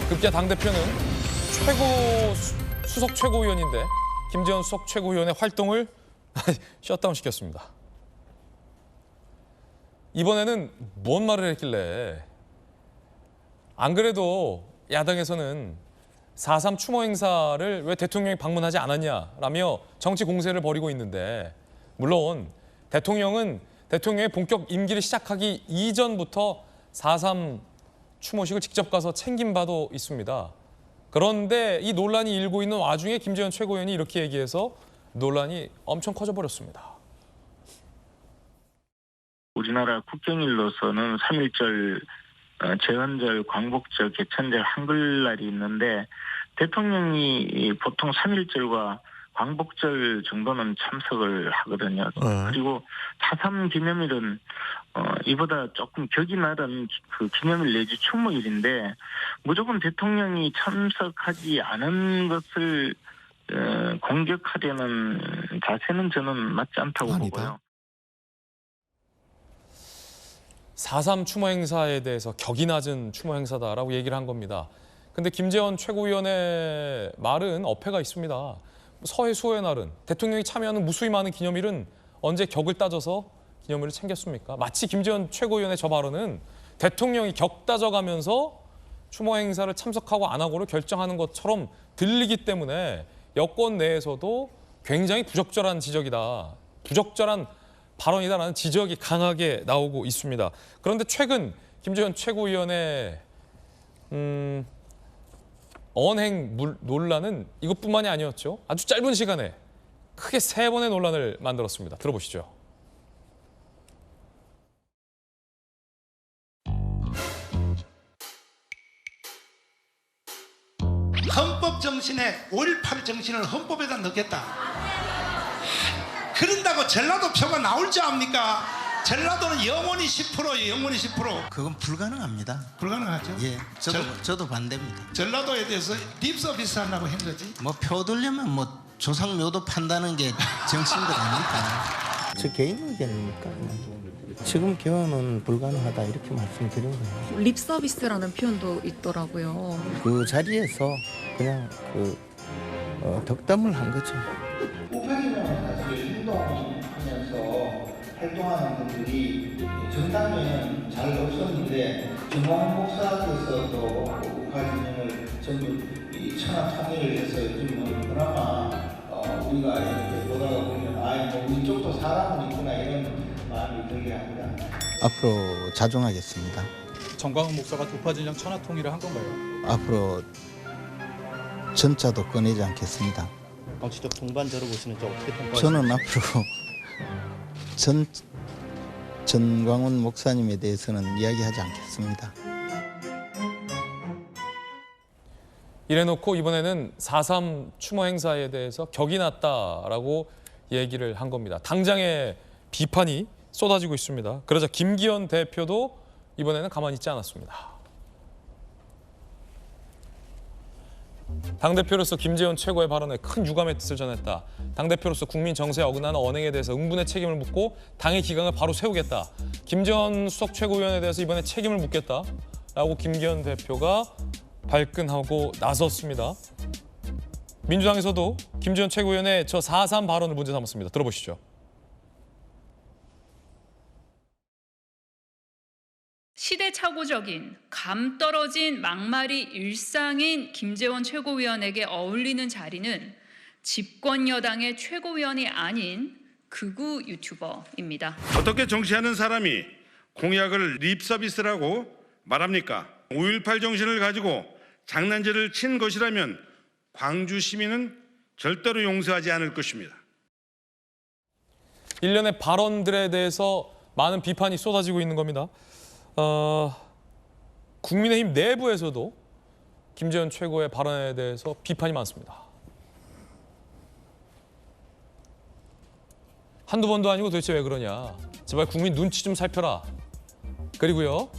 급기야 당대표는 수석 최고위원인데 김재원 수석 최고위원의 활동을 셧다운 시켰습니다. 이번에는 뭔 말을 했길래 안 그래도 야당에서는 4.3 추모 행사를 왜 대통령이 방문하지 않았냐라며 정치 공세를 벌이고 있는데 물론 대통령은 대통령의 본격 임기를 시작하기 이전부터 4.3 추모식을 직접 가서 챙긴 바도 있습니다. 그런데 이 논란이 일고 있는 와중에 김재원 최고위원이 이렇게 얘기해서 논란이 엄청 커져버렸습니다. 우리나라 국경일로서는 3.1절, 제헌절, 광복절, 개천절, 한글날이 있는데 대통령이 보통 3.1절과 광복절 정도는 참석을 하거든요. 그리고 4.3 기념일은 이보다 조금 격이 나른 그 기념일 내지 추모일인데 무조건 대통령이 참석하지 않은 것을 공격하려는 자세는 저는 맞지 않다고 보고요. 4.3 추모 행사에 대해서 격이 낮은 추모 행사다라고 얘기를 한 겁니다. 근데 김재원 최고위원의 말은 어폐가 있습니다. 서해 수호의 날은 대통령이 참여하는 무수히 많은 기념일은 언제 격을 따져서 기념일을 챙겼습니까? 마치 김재원 최고위원의 저 발언은 대통령이 격 따져가면서 추모 행사를 참석하고 안 하고를 결정하는 것처럼 들리기 때문에 여권 내에서도 굉장히 부적절한 지적이다. 부적절한 발언이다라는 지적이 강하게 나오고 있습니다. 그런데 최근 김재원 최고위원의 언행 논란은 이것뿐만이 아니었죠. 아주 짧은 시간에 크게 3번의 논란을 만들었습니다. 들어보시죠. 헌법 정신에 5.18 정신을 헌법에다 넣겠다. 그런다고 전라도 표가 나올 줄 압니까? 전라도는 영원히 10%예요. 영원히 10%. 그건 불가능합니다. 불가능하죠? 예, 저도 반대입니다. 전라도에 대해서 립서비스 하려고 한 거지. 뭐 표 들려면 뭐 조상묘도 판다는 게 정치인들 아닙니까? 저 개인 의견입니까? 지금 개헌은 불가능하다 이렇게 말씀드린 거예요. 립서비스라는 표현도 있더라고요. 그 자리에서 그냥 덕담을 한 거죠. 우편이라는 사실 운동하면서 활동하는 분들이 정당에는 잘 없었는데 정광훈 목사께서도 우파진영을 전부 천하 통일을 해서 요즘은 그나마 우리가 이렇게 보다가 보면 뭐 우리 쪽도 사람은 있구나 이런 마음이 들게 합니다. 앞으로 자중하겠습니다. 정광훈 목사가 우파진영 천하 통일을 한 건가요? 앞으로 전자도 꺼내지 않겠습니다. 정치적 동반자로 보시는 저 어떻게 평가하십니까? 저는 앞으로 전광훈 목사님에 대해서는 이야기하지 않겠습니다. 이래놓고 이번에는 4.3 추모 행사에 대해서 격이 낮다라고 얘기를 한 겁니다. 당장의 비판이 쏟아지고 있습니다. 그러자 김기현 대표도 이번에는 가만히 있지 않았습니다. 당대표로서 김재원 최고의 발언에 큰 유감의 뜻을 전했다. 당대표로서 국민 정세에 어긋나는 언행에 대해서 응분의 책임을 묻고 당의 기강을 바로 세우겠다. 김재원 수석 최고위원에 대해서 이번에 책임을 묻겠다라고 김기현 대표가 발끈하고 나섰습니다. 민주당에서도 김재원 최고위원의 저 4.3 발언을 문제 삼았습니다. 들어보시죠. 시대착오적인 감 떨어진 막말이 일상인 김재원 최고위원에게 어울리는 자리는 집권 여당의 최고위원이 아닌 극우 유튜버입니다. 어떻게 정치하는 사람이 공약을 립서비스라고 말합니까? 5.18 정신을 가지고 장난질을 친 것이라면 광주 시민은 절대로 용서하지 않을 것입니다. 일련의 발언들에 대해서 많은 비판이 쏟아지고 있는 겁니다. 국민의힘 내부에서도 김재원 최고의 발언에 대해서 비판이 많습니다. 한두 번도 아니고 도대체 왜 그러냐. 제발 국민 눈치 좀 살펴라. 그리고요.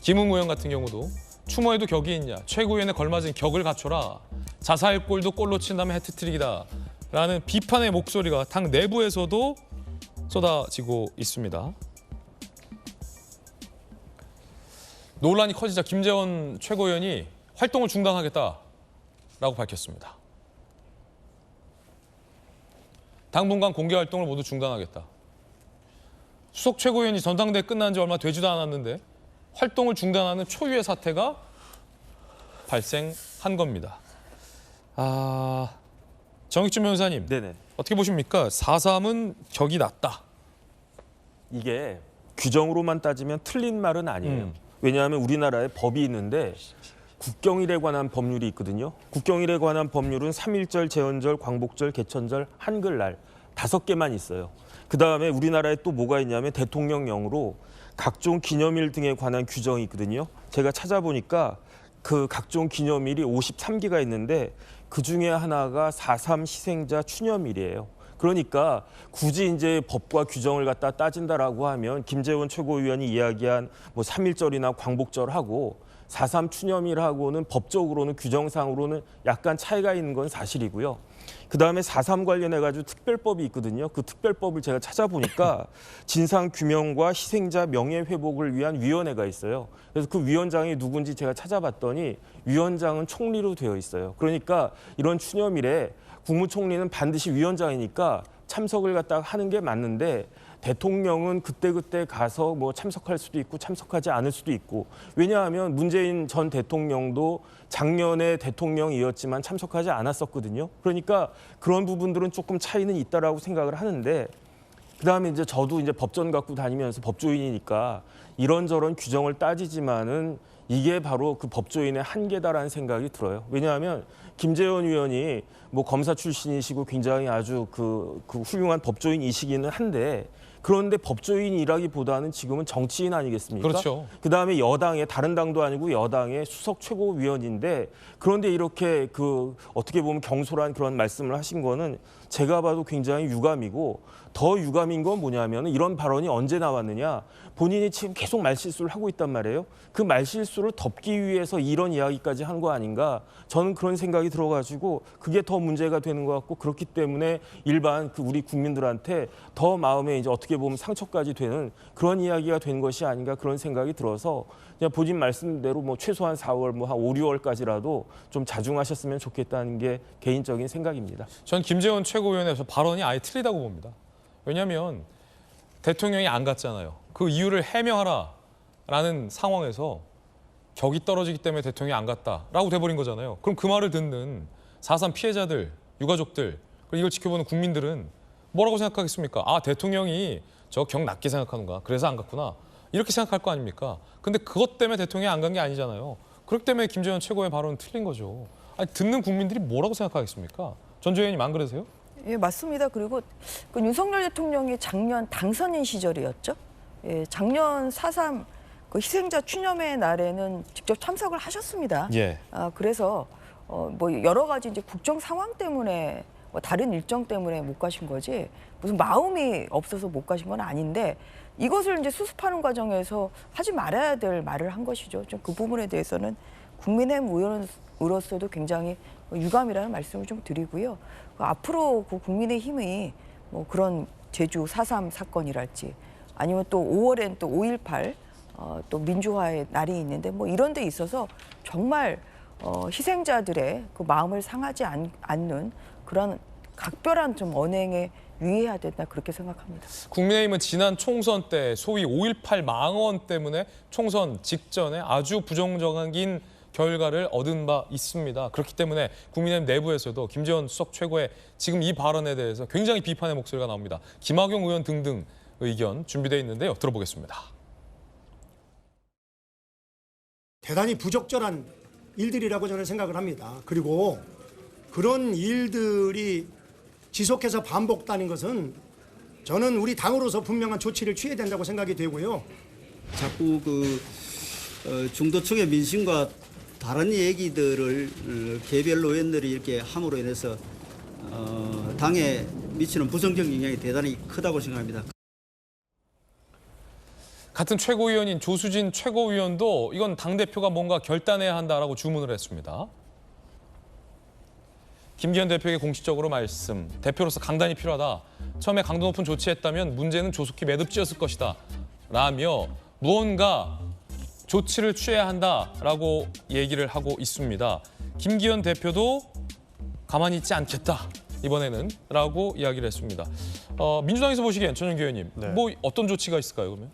김웅 의원 같은 경우도 추모에도 격이 있냐. 최고위원에 걸맞은 격을 갖춰라. 자살 골도 골로 친 다음에 해트트릭이다. 라는 비판의 목소리가 당 내부에서도 쏟아지고 있습니다. 논란이 커지자 김재원 최고위원이 활동을 중단하겠다라고 밝혔습니다. 당분간 공개 활동을 모두 중단하겠다. 수석 최고위원이 전당대회 끝난 지 얼마 되지도 않았는데 활동을 중단하는 초유의 사태가 발생한 겁니다. 정익준 변호사님, 네네. 어떻게 보십니까? 4.3은 격이 낮다. 이게 규정으로만 따지면 틀린 말은 아니에요. 왜냐하면 우리나라에 법이 있는데 국경일에 관한 법률이 있거든요. 국경일에 관한 법률은 3.1절, 제헌절, 광복절, 개천절, 한글날 5개만 있어요. 그다음에 우리나라에 또 뭐가 있냐면 대통령령으로 각종 기념일 등에 관한 규정이 있거든요. 제가 찾아보니까 그 각종 기념일이 53개가 있는데 그중에 하나가 4.3 희생자 추념일이에요. 그러니까 굳이 이제 법과 규정을 갖다 따진다라고 하면 김재원 최고위원이 이야기한 뭐 3.1절이나 광복절하고 4.3 추념일하고는 법적으로는 규정상으로는 약간 차이가 있는 건 사실이고요. 그다음에 4.3 관련해가지고 특별법이 있거든요. 그 특별법을 제가 찾아보니까 진상규명과 희생자 명예회복을 위한 위원회가 있어요. 그래서 그 위원장이 누군지 제가 찾아봤더니 위원장은 총리로 되어 있어요. 그러니까 이런 추념일에 국무총리는 반드시 위원장이니까 참석을 갖다가 하는 게 맞는데 대통령은 그때그때 가서 뭐 참석할 수도 있고 참석하지 않을 수도 있고 왜냐하면 문재인 전 대통령도 작년에 대통령이었지만 참석하지 않았었거든요. 그러니까 그런 부분들은 조금 차이는 있다라고 생각을 하는데 그다음에 이제 저도 이제 법전 갖고 다니면서 법조인이니까 이런저런 규정을 따지지만은 이게 바로 그 법조인의 한계다라는 생각이 들어요. 왜냐하면 김재원 의원이 뭐 검사 출신이시고 굉장히 아주 그 훌륭한 법조인이시기는 한데 그런데 법조인이라기보다는 지금은 정치인 아니겠습니까? 그렇죠. 그다음에 여당의 다른 당도 아니고 여당의 수석 최고위원인데 그런데 이렇게 그 어떻게 보면 경솔한 그런 말씀을 하신 거는 제가 봐도 굉장히 유감이고 더 유감인 건 뭐냐면 이런 발언이 언제 나왔느냐. 본인이 지금 계속 말실수를 하고 있단 말이에요. 그 말실수를 덮기 위해서 이런 이야기까지 한 거 아닌가. 저는 그런 생각이 들어가지고 그게 더 문제가 되는 것 같고 그렇기 때문에 일반 그 우리 국민들한테 더 마음에 이제 어떻게 보면 상처까지 되는 그런 이야기가 된 것이 아닌가 그런 생각이 들어서 그냥 본인 말씀대로 뭐 최소한 4월 뭐 한 5, 6월까지라도 좀 자중하셨으면 좋겠다는 게 개인적인 생각입니다. 전 김재원 최고위원에서 발언이 아예 틀리다고 봅니다. 왜냐하면 대통령이 안 갔잖아요. 그 이유를 해명하라라는 상황에서 격이 떨어지기 때문에 대통령이 안 갔다라고 돼버린 거잖아요. 그럼 그 말을 듣는 4.3 피해자들, 유가족들, 그리고 이걸 지켜보는 국민들은 뭐라고 생각하겠습니까? 아, 대통령이 저 격 낮게 생각하는가? 그래서 안 갔구나. 이렇게 생각할 거 아닙니까? 근데 그것 때문에 대통령이 안 간 게 아니잖아요. 그렇기 때문에 김재원 최고의 발언은 틀린 거죠. 아니, 듣는 국민들이 뭐라고 생각하겠습니까? 전주 의원님 안 그러세요? 예, 맞습니다. 그리고 그 윤석열 대통령이 작년 당선인 시절이었죠. 예, 작년 4.3 그 희생자 추념회 날에는 직접 참석을 하셨습니다. 예. 그래서 뭐 여러 가지 이제 국정 상황 때문에 뭐 다른 일정 때문에 못 가신 거지 무슨 마음이 없어서 못 가신 건 아닌데 이것을 이제 수습하는 과정에서 하지 말아야 될 말을 한 것이죠. 좀 그 부분에 대해서는 국민의힘 의원으로서도 굉장히 유감이라는 말씀을 좀 드리고요. 앞으로 그 국민의힘이 뭐 그런 제주 4.3 사건이랄지 아니면 또 5월엔 또 5.18 또 민주화의 날이 있는데 뭐 이런 데 있어서 정말 희생자들의 그 마음을 상하지 않는 그런 각별한 좀 언행에 유의해야 된다 그렇게 생각합니다. 국민의힘은 지난 총선 때 소위 5.18 망언 때문에 총선 직전에 아주 부정적인 결과를 얻은 바 있습니다. 그렇기 때문에 국민의힘 내부에서도 김재원 수석 최고의 지금 이 발언에 대해서 굉장히 비판의 목소리가 나옵니다. 김학용 의원 등등 의견 준비되어 있는데요. 들어보겠습니다. 대단히 부적절한 일들이라고 저는 생각을 합니다. 그리고 그런 일들이 지속해서 반복되는 것은 저는 우리 당으로서 분명한 조치를 취해야 된다고 생각이 되고요. 자꾸 그 중도층의 민심과 다른 얘기들을 개별 의원들이 이렇게 함으로 인해서 당에 미치는 부정적 영향이 대단히 크다고 생각합니다. 같은 최고위원인 조수진 최고위원도 이건 당대표가 뭔가 결단해야 한다라고 주문을 했습니다. 김기현 대표에게 공식적으로 말씀, 대표로서 강단이 필요하다. 처음에 강도 높은 조치했다면 문제는 조속히 매듭지었을 것이다. 라며 무언가 조치를 취해야 한다라고 얘기를 하고 있습니다. 김기현 대표도 가만히 있지 않겠다 이번에는 라고 이야기를 했습니다. 민주당에서 보시기엔 전영기 의원님 뭐 어떤 조치가 있을까요 그러면?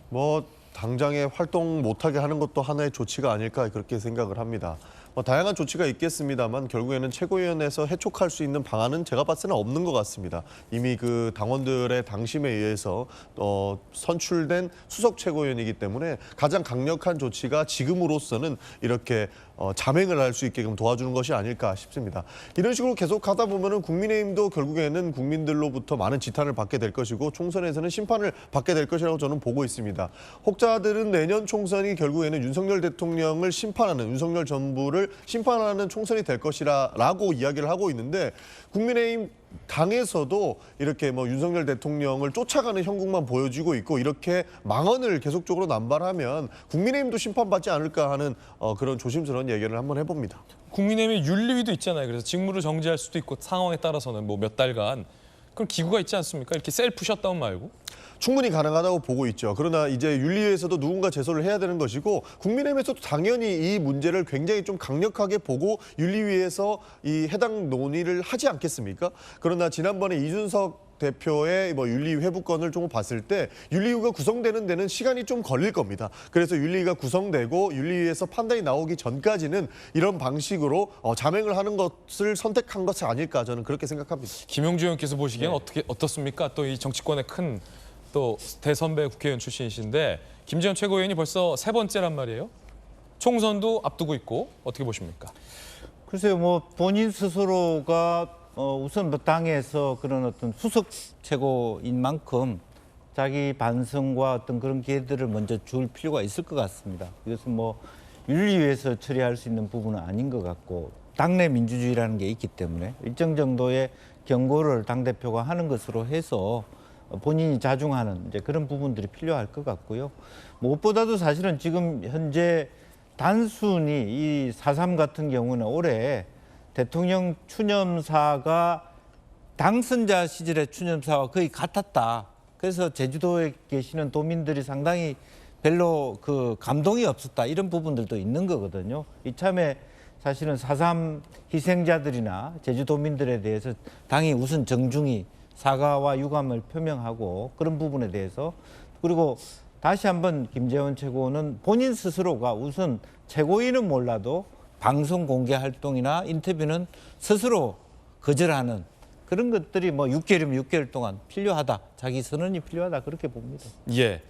뭐 당장에 활동 못하게 하는 것도 하나의 조치가 아닐까 그렇게 생각을 합니다. 다양한 조치가 있겠습니다만 결국에는 최고위원회에서 해촉할 수 있는 방안은 제가 봤을 때는 없는 것 같습니다. 이미 그 당원들의 당심에 의해서 선출된 수석 최고위원이기 때문에 가장 강력한 조치가 지금으로서는 이렇게 자맹을 할 수 있게끔 도와주는 것이 아닐까 싶습니다. 이런 식으로 계속 하다 보면은 국민의힘도 결국에는 국민들로부터 많은 지탄을 받게 될 것이고 총선에서는 심판을 받게 될 것이라고 저는 보고 있습니다. 혹자들은 내년 총선이 결국에는 윤석열 대통령을 심판하는, 윤석열 정부를 심판하는 총선이 될 것이라고 이야기를 하고 있는데 국민의힘 당에서도 이렇게 윤석열 대통령을 쫓아가는 형국만 보여주고 있고 이렇게 망언을 계속적으로 남발하면 국민의힘도 심판받지 않을까 하는 그런 조심스러운 얘기를 한번 해봅니다. 국민의힘의 윤리위도 있잖아요. 그래서 직무를 정지할 수도 있고 상황에 따라서는 뭐 몇 달간 그런 기구가 있지 않습니까? 이렇게 셀프 셧다운 말고. 충분히 가능하다고 보고 있죠. 그러나 이제 윤리위에서도 누군가 제소를 해야 되는 것이고 국민의힘에서도 당연히 이 문제를 굉장히 좀 강력하게 보고 윤리위에서 이 해당 논의를 하지 않겠습니까? 그러나 지난번에 이준석 대표의 윤리위 회부권을 좀 봤을 때 윤리위가 구성되는 데는 시간이 좀 걸릴 겁니다. 그래서 윤리위가 구성되고 윤리위에서 판단이 나오기 전까지는 이런 방식으로 자맹을 하는 것을 선택한 것이 아닐까 저는 그렇게 생각합니다. 김용주 의원께서 보시기엔 어떻습니까? 또 이 정치권의 큰 또 대선배 국회의원 출신이신데 김재원 최고위원이 벌써 3번째란 말이에요. 총선도 앞두고 있고 어떻게 보십니까? 글쎄요, 뭐 본인 스스로가 우선 당에서 그런 어떤 수석 최고인 만큼 자기 반성과 어떤 그런 기회들을 먼저 줄 필요가 있을 것 같습니다. 이것은 뭐 윤리위에서 처리할 수 있는 부분은 아닌 것 같고 당내 민주주의라는 게 있기 때문에 일정 정도의 경고를 당대표가 하는 것으로 해서 본인이 자중하는 이제 그런 부분들이 필요할 것 같고요. 무엇보다도 사실은 지금 현재 단순히 이 4.3 같은 경우는 올해 대통령 추념사가 당선자 시절의 추념사와 거의 같았다. 그래서 제주도에 계시는 도민들이 상당히 별로 그 감동이 없었다. 이런 부분들도 있는 거거든요. 이참에 사실은 4.3 희생자들이나 제주도민들에 대해서 당이 우선 정중히 사과와 유감을 표명하고 그런 부분에 대해서 그리고 다시 한번 김재원 최고는 본인 스스로가 우선 최고위는 몰라도 방송 공개 활동이나 인터뷰는 스스로 거절하는 그런 것들이 뭐 6개월이면 6개월 동안 필요하다. 자기 선언이 필요하다. 그렇게 봅니다. 예.